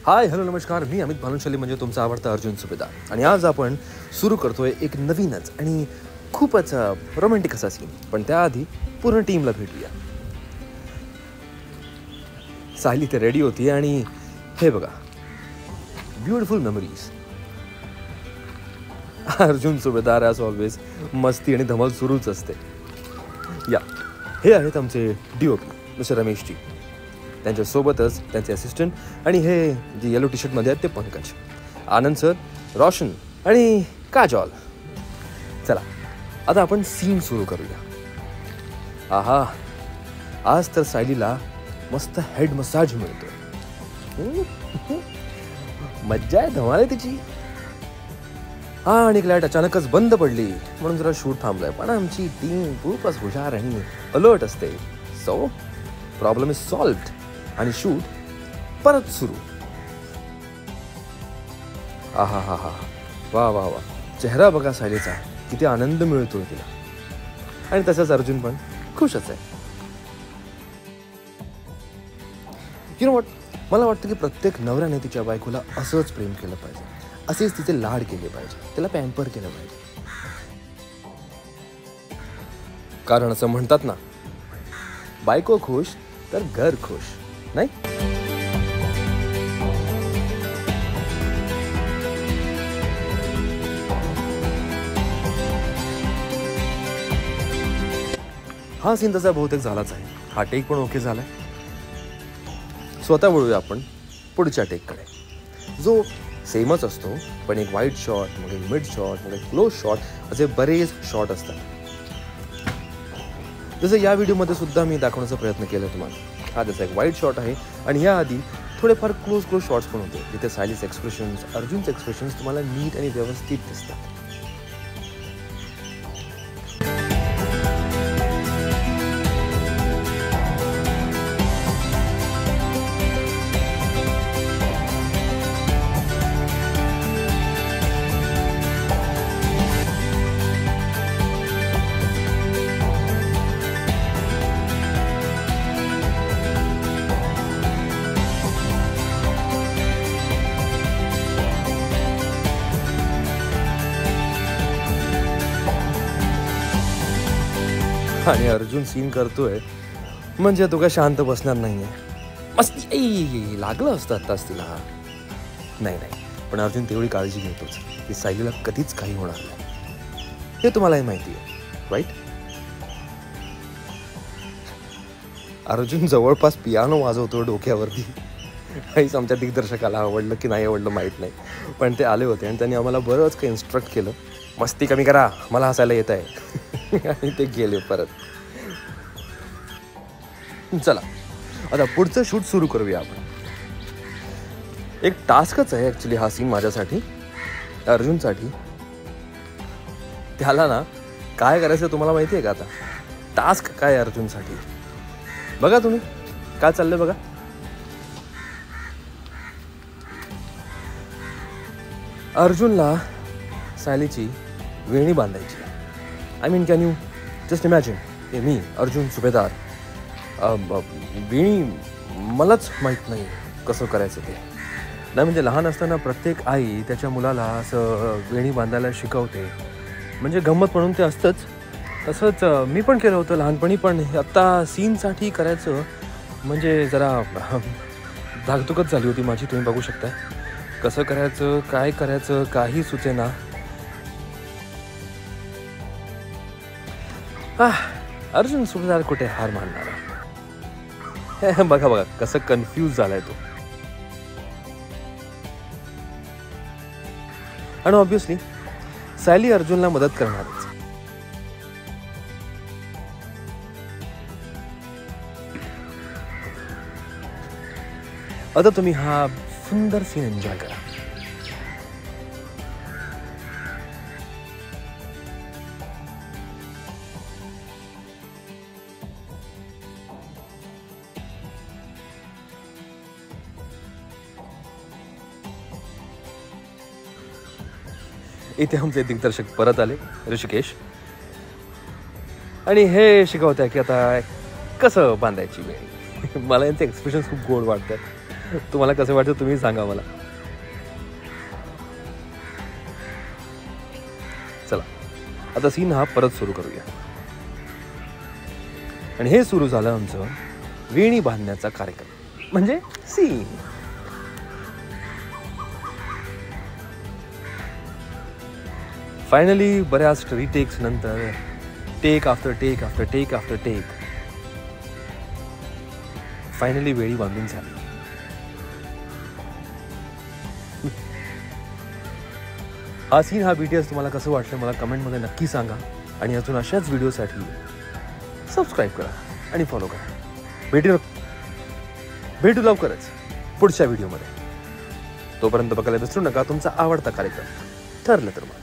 Hi hello नमस्कार, मी अमित भानुशाली म्हणजे तुमचा आवडता अर्जुन सुभेदार. आणि आज आपण सुरू करतोय एक नवीनच आणि खूपच रोमॅन्टिक असा सीन. पण त्याआधी पूर्ण टीमला भेटूया. सायली ते रेडी होती आणि हे बघा, ब्युटिफुल मेमरीज. अर्जुन सुभेदार ॲज ऑलवेज मस्ती आणि धमाल सुरूच असते. या हे आहेत आमचे DOP मिस्टर रमेशजी, त्यांच्यासोबतच त्यांचे असिस्टंट आणि हे जे येलो टी शर्टमध्ये आहेत ते पंकज, आनंद सर, रोशन आणि काजॉल. चला आता आपण सीन सुरू करूया. आहा, आज तर सायलीला मस्त हेड मसाज मिळतोय. मज्जा आहे, धमाल आहे तिची. आणि लाईट अचानकच बंद पडली म्हणून जरा शूट थांबलाय. पण आमची टीम खूपच हुशार आणि अलर्ट असते. सो प्रॉब्लेम इज सॉल्व्ड आणि शूट परत सुरू. आहा हा हा, वा वा वा, चेहरा बघा सायलीचा, किती आनंद मिळतोय तिला. आणि तसंच अर्जुन पण खुशच आहे. यू नो व्हॉट, मला वाटतं की प्रत्येक नवऱ्याने तिच्या बायकोला असंच प्रेम केलं पाहिजे, असेच तिचे लाड केले पाहिजे, त्याला पॅम्पर केलं पाहिजे. कारण असं म्हणतात ना, बायको खुश तर घर खुश, नाही? हा सीन तसा बहुतेक झालाच आहे. हा टेक पण ओके झालाय. स्वतः वळूया आपण पुढच्या टेककडे, जो सेमच असतो पण एक वाईड शॉट, मग एक मिड शॉट, मग एक क्लोज शॉट, असे बरेच शॉट असतात. जसं या व्हिडिओमध्ये सुद्धा मी दाखवण्याचा प्रयत्न केला तुम्हाला. हा जसा एक वाईड शॉट आहे आणि याआधी थोडेफार क्लोज शॉट्स पण होते, जिथे सायलीचे एक्सप्रेशन्स, अर्जुनचे एक्सप्रेशन्स तुम्हाला नीट आणि व्यवस्थित दिसतात. आणि अर्जुन सीन करतोय म्हणजे तो काय शांत बसणार नाहीये. मस्ती लागलं असतं आत्ताच तिला. नाही, पण अर्जुन तेवढी काळजी घेतोच की सायलीला कधीच काही होणार नाही. हे तुम्हालाही माहिती आहे, राईट? अर्जुन जवळपास पियानो वाजवतो डोक्यावरती. काहीच आमच्या दिग्दर्शकाला आवडलं की नाही आवडलं माहीत नाही, पण ते आले होते आणि त्यांनी आम्हाला बरंच काही इन्स्ट्रक्ट केलं. मस्ती कमी करा, मला हसायला येत आहे. आणि ते गेले परत. चला आता पुढचं शूट सुरू करूया आपण. एक टास्कच आहे ॲक्च्युली हा सीन माझ्यासाठी, अर्जुनसाठी. त्याला ना काय करायचं तुम्हाला माहिती आहे का? आता टास्क काय अर्जुनसाठी बघा तुम्ही काय चाललंय बघा. अर्जुनला सायलीची वेणी बांधायची. I mean, can you just imagine, मी अर्जुन सुभेदार, वेणी मलाच माहीत नाही कसं करायचं ते. नाही म्हणजे लहान असताना प्रत्येक आई त्याच्या मुलाला असं वेणी बांधायला शिकवते, म्हणजे गंमत म्हणून ते असतंच. तसंच मी पण केलं होतं लहानपणी. पण आत्ता सीनसाठी करायचं म्हणजे जरा धाकधुकच झाली होती माझी. तुम्ही बघू शकता कसं करायचं, काय करायचं, काही सुचेना. अर्जुन सुभेदार कुठे हार मानणारा. बघा कसं कन्फ्यूज झालाय तो. आणि ऑब्विसली सायली अर्जुनला मदत करणारच. आता तुम्ही हा सुंदर सीन एन्जॉय करा. इथे आमचे दिग्दर्शक परत आले, ऋषिकेश, आणि हे शिकवत आहे की आता कसं बांधायची वेळ. मला यांचे एक्सप्रेशन्स खूप गोड वाटतात. तुम्हाला कसं वाटतं तुम्ही सांगा मला. चला आता सीन हा परत सुरू करूया. आणि हे सुरू झालं आमचं वेणी बांधण्याचा कार्यक्रम म्हणजे सीन. फायनली बऱ्याच रिटेक्स नंतर take after take after take after take finally वेळी बांधून झाली. हा सीन हा BTS तुम्हाला कसं वाटलं मला कमेंटमध्ये नक्की सांगा. आणि अजून अशाच व्हिडिओसाठी सबस्क्राईब करा आणि फॉलो करा. भेटू लवकरच पुढच्या व्हिडिओमध्ये. तोपर्यंत बघायला विसरू नका तुमचा आवडता कार्यक्रम ठरलं तर मग.